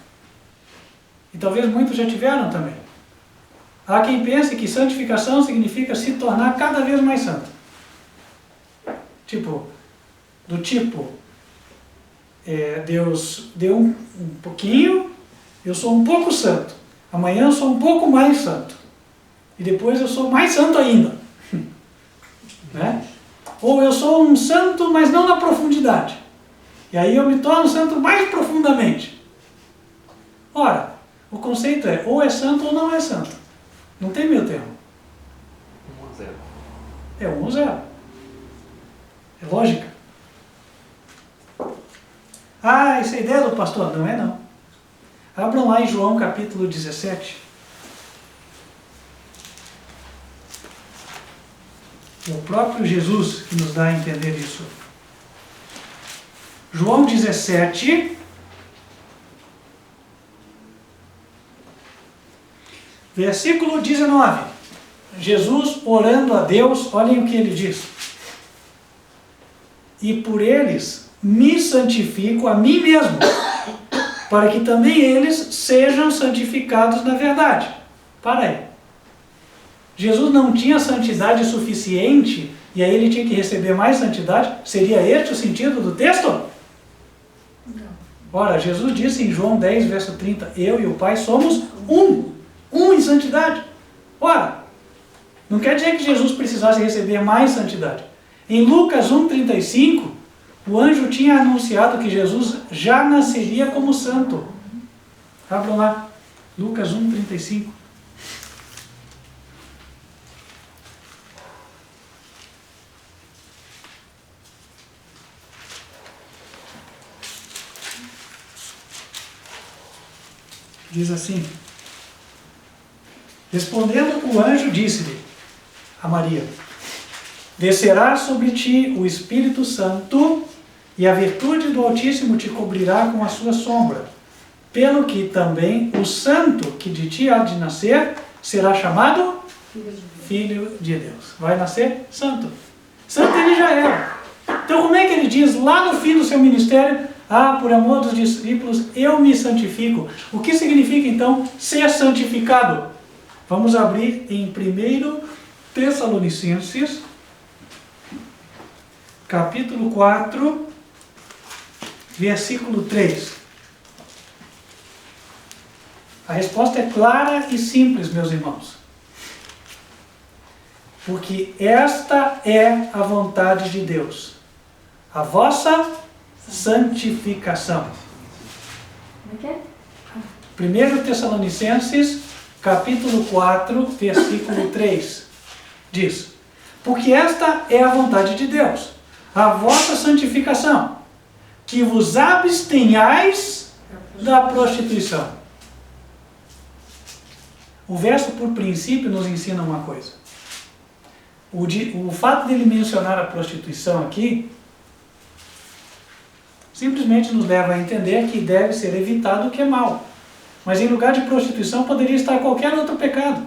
E talvez muitos já tiveram também. Há quem pense que santificação significa se tornar cada vez mais santo. Deus deu um pouquinho, eu sou um pouco santo. Amanhã eu sou um pouco mais santo. E depois eu sou mais santo ainda. Né? Ou eu sou um santo, mas não na profundidade. E aí eu me torno santo mais profundamente. Ora, o conceito é ou é santo ou não é santo. Não tem meio termo. 1-0. É 1 ou 0. É lógica. Ah, essa é a ideia do pastor? Não é não. Abram lá em João capítulo 17. É o próprio Jesus que nos dá a entender isso. João 17, Versículo 19. Jesus orando a Deus, olhem o que ele diz. E por eles me santifico a mim mesmo, para que também eles sejam santificados na verdade. Para aí. Jesus não tinha santidade suficiente e aí ele tinha que receber mais santidade? Seria este o sentido do texto? Não. Ora, Jesus disse em João 10, verso 30, eu e o Pai somos um em santidade. Ora, não quer dizer que Jesus precisasse receber mais santidade. Em Lucas 1,35, o anjo tinha anunciado que Jesus já nasceria como santo. Abram lá, Lucas 1,35. Diz assim, respondendo o anjo disse-lhe a Maria, descerá sobre ti o Espírito Santo e a virtude do Altíssimo te cobrirá com a sua sombra, pelo que também o santo que de ti há de nascer será chamado Filho de Deus. Vai nascer santo. Santo ele já era. Então como é que ele diz lá no fim do seu ministério, por amor dos discípulos, eu me santifico. O que significa então ser santificado? Vamos abrir em 1 Tessalonicenses, capítulo 4, versículo 3. A resposta é clara e simples, meus irmãos. Porque esta é a vontade de Deus, a vossa santificação. Como é que é? 1 Tessalonicenses, capítulo 4, versículo 3, diz, porque esta é a vontade de Deus, a vossa santificação, que vos abstenhais da prostituição. O verso, por princípio, nos ensina uma coisa. O fato dele mencionar a prostituição aqui, simplesmente nos leva a entender que deve ser evitado o que é mal. Mas em lugar de prostituição poderia estar qualquer outro pecado.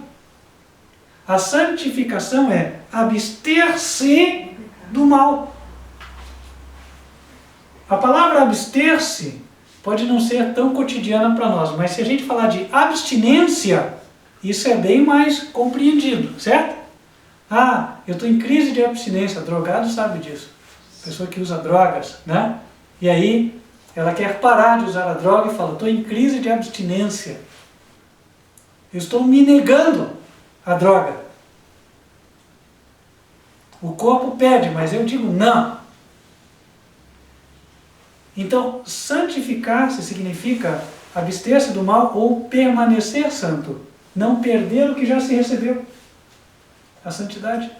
A santificação é abster-se do mal. A palavra abster-se pode não ser tão cotidiana para nós, mas se a gente falar de abstinência, isso é bem mais compreendido, certo? Eu estou em crise de abstinência, drogado sabe disso. Pessoa que usa drogas, né? E aí, ela quer parar de usar a droga e fala, estou em crise de abstinência. Eu estou me negando à droga. O corpo pede, mas eu digo não. Então, santificar-se significa abster-se do mal ou permanecer santo. Não perder o que já se recebeu. A santidade.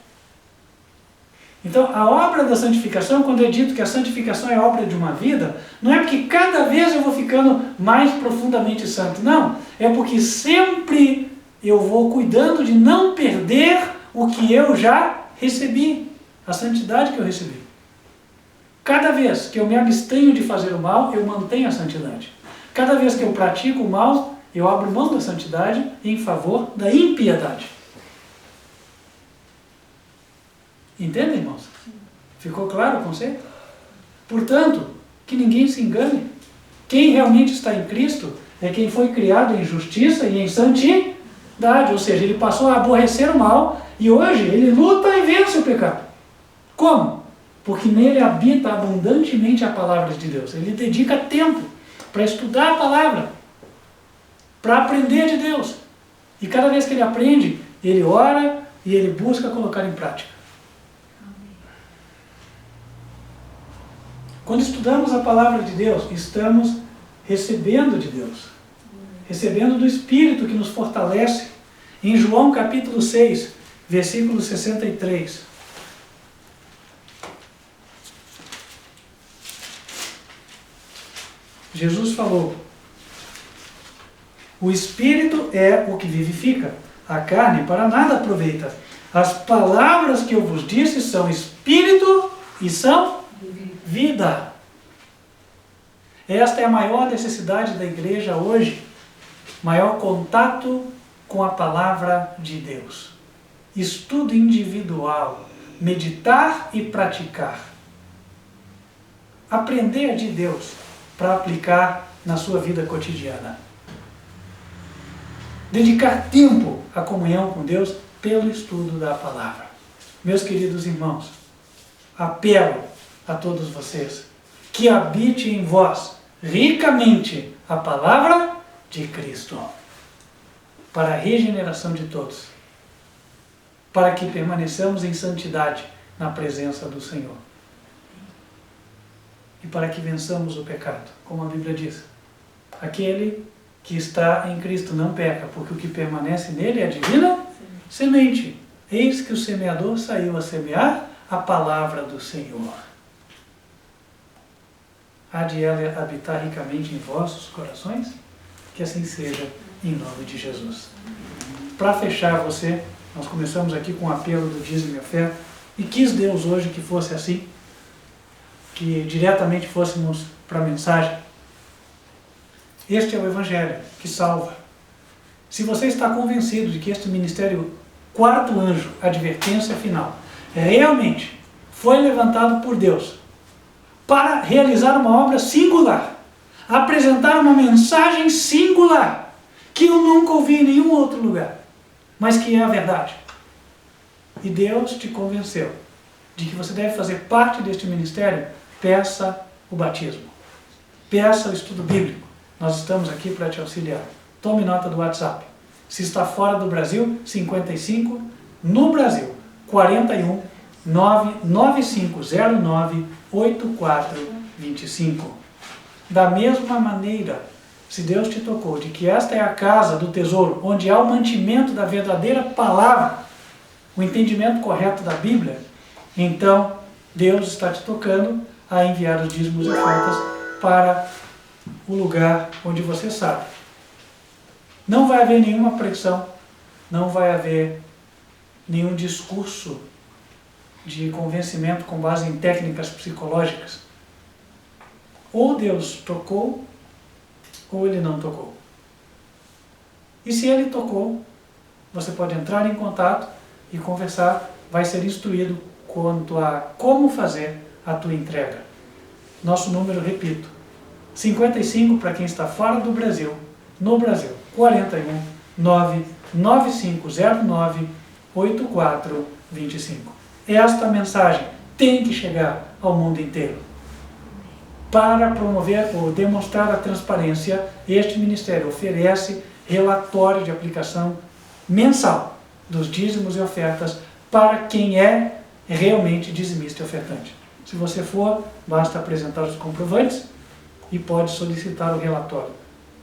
Então, a obra da santificação, quando é dito que a santificação é obra de uma vida, não é porque cada vez eu vou ficando mais profundamente santo, não. É porque sempre eu vou cuidando de não perder o que eu já recebi, a santidade que eu recebi. Cada vez que eu me abstenho de fazer o mal, eu mantenho a santidade. Cada vez que eu pratico o mal, eu abro mão da santidade em favor da impiedade. Entendem, irmãos? Ficou claro o conceito? Portanto, que ninguém se engane. Quem realmente está em Cristo é quem foi criado em justiça e em santidade. Ou seja, ele passou a aborrecer o mal e hoje ele luta e vence o pecado. Como? Porque nele habita abundantemente a palavra de Deus. Ele dedica tempo para estudar a palavra, para aprender de Deus. E cada vez que ele aprende, ele ora e ele busca colocar em prática. Quando estudamos a palavra de Deus, estamos recebendo de Deus, recebendo do Espírito que nos fortalece. Em João capítulo 6, versículo 63. Jesus falou, o Espírito é o que vivifica, a carne para nada aproveita. As palavras que eu vos disse são Espírito e são vida. Esta é a maior necessidade da igreja hoje, maior contato com a palavra de Deus. Estudo individual, meditar e praticar. Aprender de Deus para aplicar na sua vida cotidiana. Dedicar tempo à comunhão com Deus pelo estudo da palavra. Meus queridos irmãos, apelo a todos vocês que habite em vós ricamente a palavra de Cristo, para a regeneração de todos, para que permaneçamos em santidade na presença do Senhor e para que vençamos o pecado, como a Bíblia diz. Aquele que está em Cristo não peca, porque o que permanece nele é a divina semente. Eis que o semeador saiu a semear a palavra do Senhor. Há de ela habitar ricamente em vossos corações? Que assim seja, em nome de Jesus. Para fechar você, nós começamos aqui com o apelo do dízimo e oferta, e quis Deus hoje que fosse assim, que diretamente fôssemos para a mensagem. Este é o Evangelho que salva. Se você está convencido de que este ministério quarto anjo, advertência final, realmente foi levantado por Deus para realizar uma obra singular, apresentar uma mensagem singular, que eu nunca ouvi em nenhum outro lugar, mas que é a verdade. E Deus te convenceu de que você deve fazer parte deste ministério, peça o batismo. Peça o estudo bíblico. Nós estamos aqui para te auxiliar. Tome nota do WhatsApp. Se está fora do Brasil, 55, no Brasil, 41 99509 8425. Da mesma maneira, se Deus te tocou de que esta é a casa do tesouro, onde há o mantimento da verdadeira palavra, o entendimento correto da Bíblia, então Deus está te tocando a enviar os dízimos e ofertas para o lugar onde você sabe. Não vai haver nenhuma pressão, não vai haver nenhum discurso de convencimento com base em técnicas psicológicas. Ou Deus tocou, ou Ele não tocou. E se Ele tocou, você pode entrar em contato e conversar, vai ser instruído quanto a como fazer a tua entrega. Nosso número, repito, 55 para quem está fora do Brasil, no Brasil, 41 99509 8425. Esta mensagem tem que chegar ao mundo inteiro. Para promover ou demonstrar a transparência, este ministério oferece relatório de aplicação mensal dos dízimos e ofertas para quem é realmente dizimista e ofertante. Se você for, basta apresentar os comprovantes e pode solicitar o relatório.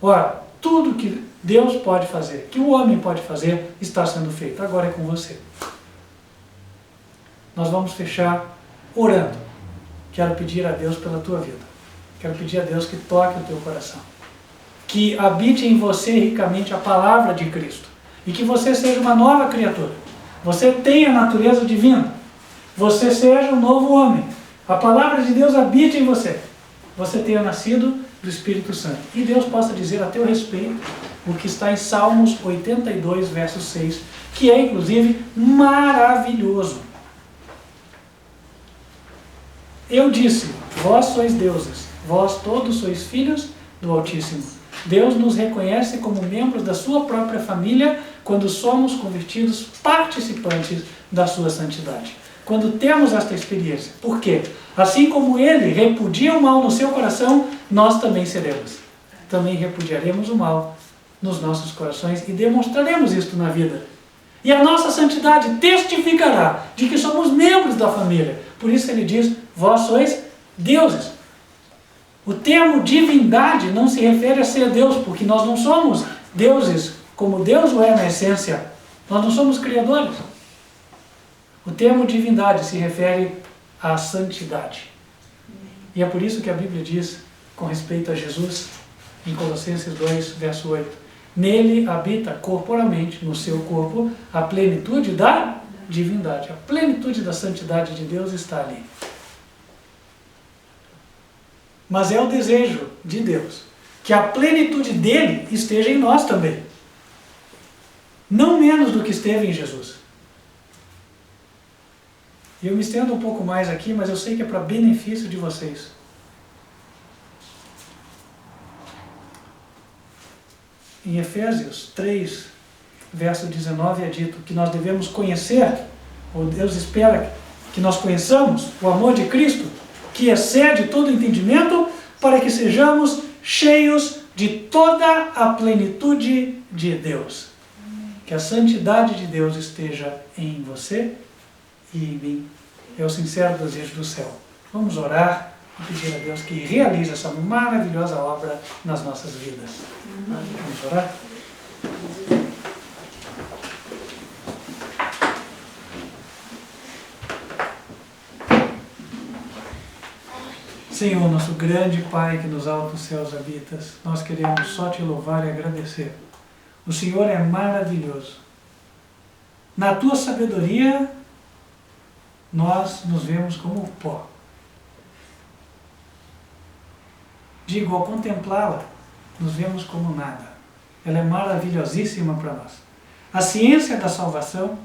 Ora, tudo que Deus pode fazer, que o homem pode fazer, está sendo feito. Agora é com você. Nós vamos fechar orando. Quero pedir a Deus pela tua vida. Quero pedir a Deus que toque o teu coração. Que habite em você ricamente a palavra de Cristo. E que você seja uma nova criatura. Você tenha a natureza divina. Você seja um novo homem. A palavra de Deus habite em você. Você tenha nascido do Espírito Santo. E Deus possa dizer a teu respeito o que está em Salmos 82, verso 6, que é inclusive maravilhoso. Eu disse, vós sois deuses, vós todos sois filhos do Altíssimo. Deus nos reconhece como membros da sua própria família quando somos convertidos participantes da sua santidade. Quando temos esta experiência. Por quê? Assim como Ele repudia o mal no seu coração, nós também seremos. Também repudiaremos o mal nos nossos corações e demonstraremos isto na vida. E a nossa santidade testificará de que somos membros da família. Por isso Ele diz, vós sois deuses. O termo divindade não se refere a ser Deus, porque nós não somos deuses como Deus o é na essência. Nós não somos criadores. O termo divindade se refere à santidade. E é por isso que a Bíblia diz, com respeito a Jesus, em Colossenses 2, verso 8, nele habita corporalmente, no seu corpo, a plenitude da divindade. A plenitude da santidade de Deus está ali. Mas é o desejo de Deus que a plenitude dele esteja em nós também. não menos do que esteve em Jesus. E eu me estendo um pouco mais aqui, mas eu sei que é para benefício de vocês. Em Efésios 3, verso 19, é dito que nós devemos conhecer, ou Deus espera que nós conheçamos o amor de Cristo, que excede todo entendimento, para que sejamos cheios de toda a plenitude de Deus. Que a santidade de Deus esteja em você e em mim. É o sincero desejo do céu. Vamos orar e pedir a Deus que realize essa maravilhosa obra nas nossas vidas. Vamos orar? Senhor, nosso grande Pai que nos altos céus habitas, nós queremos só te louvar e agradecer. O Senhor é maravilhoso. Na tua sabedoria, nós nos vemos como pó. Digo, ao contemplá-la, nos vemos como nada. Ela é maravilhosíssima para nós. A ciência da salvação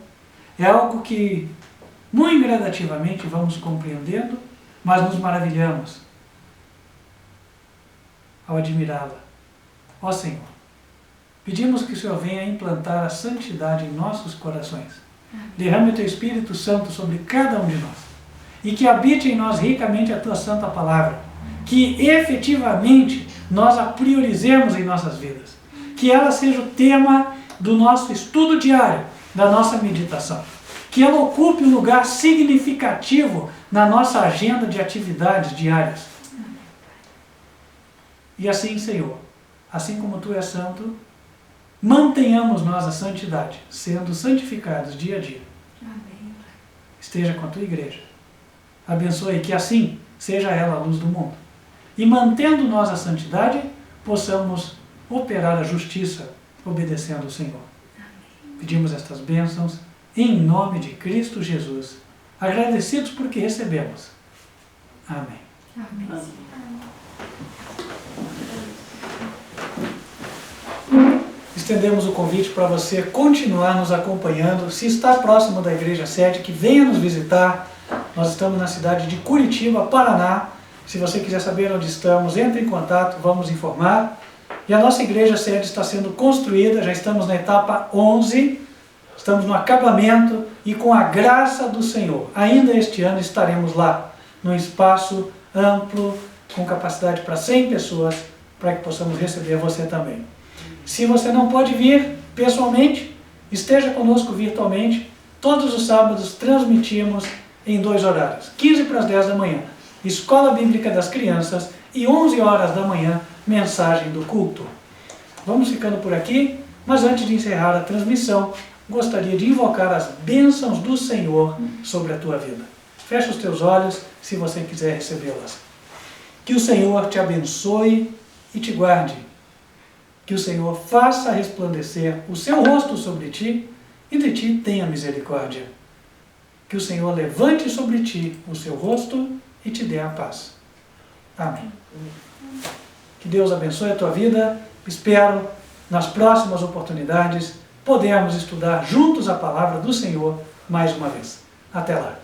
é algo que, muito gradativamente, vamos compreendendo, mas nos maravilhamos ao admirá-la. Ó Senhor, pedimos que o Senhor venha implantar a santidade em nossos corações. Derrame o Teu Espírito Santo sobre cada um de nós e que habite em nós ricamente a Tua Santa Palavra, que efetivamente nós a priorizemos em nossas vidas, que ela seja o tema do nosso estudo diário, da nossa meditação, que ela ocupe um lugar significativo na nossa agenda de atividades diárias. E assim, Senhor, assim como Tu és santo, mantenhamos nós a santidade, sendo santificados dia a dia. Amém. Esteja com a Tua igreja. Abençoe que assim seja ela a luz do mundo. E mantendo nós a santidade, possamos operar a justiça, obedecendo ao Senhor. Amém. Pedimos estas bênçãos em nome de Cristo Jesus, agradecidos porque recebemos. Amém. Amém. Estendemos o convite para você continuar nos acompanhando. Se está próximo da Igreja Sede, que venha nos visitar. Nós estamos na cidade de Curitiba, Paraná. Se você quiser saber onde estamos, entre em contato, vamos informar. E a nossa Igreja Sede está sendo construída, já estamos na etapa 11, estamos no acabamento e com a graça do Senhor, ainda este ano estaremos lá, num espaço amplo, com capacidade para 100 pessoas, para que possamos receber você também. Se você não pode vir pessoalmente, esteja conosco virtualmente. Todos os sábados transmitimos em 2 horários, 15 para as 10 da manhã, Escola Bíblica das Crianças, e 11 horas da manhã, mensagem do culto. Vamos ficando por aqui, mas antes de encerrar a transmissão, gostaria de invocar as bênçãos do Senhor sobre a tua vida. Fecha os teus olhos, se você quiser recebê-las. Que o Senhor te abençoe e te guarde. Que o Senhor faça resplandecer o seu rosto sobre ti e de ti tenha misericórdia. Que o Senhor levante sobre ti o seu rosto e te dê a paz. Amém. Que Deus abençoe a tua vida. Espero, nas próximas oportunidades, podermos estudar juntos a palavra do Senhor mais uma vez. Até lá.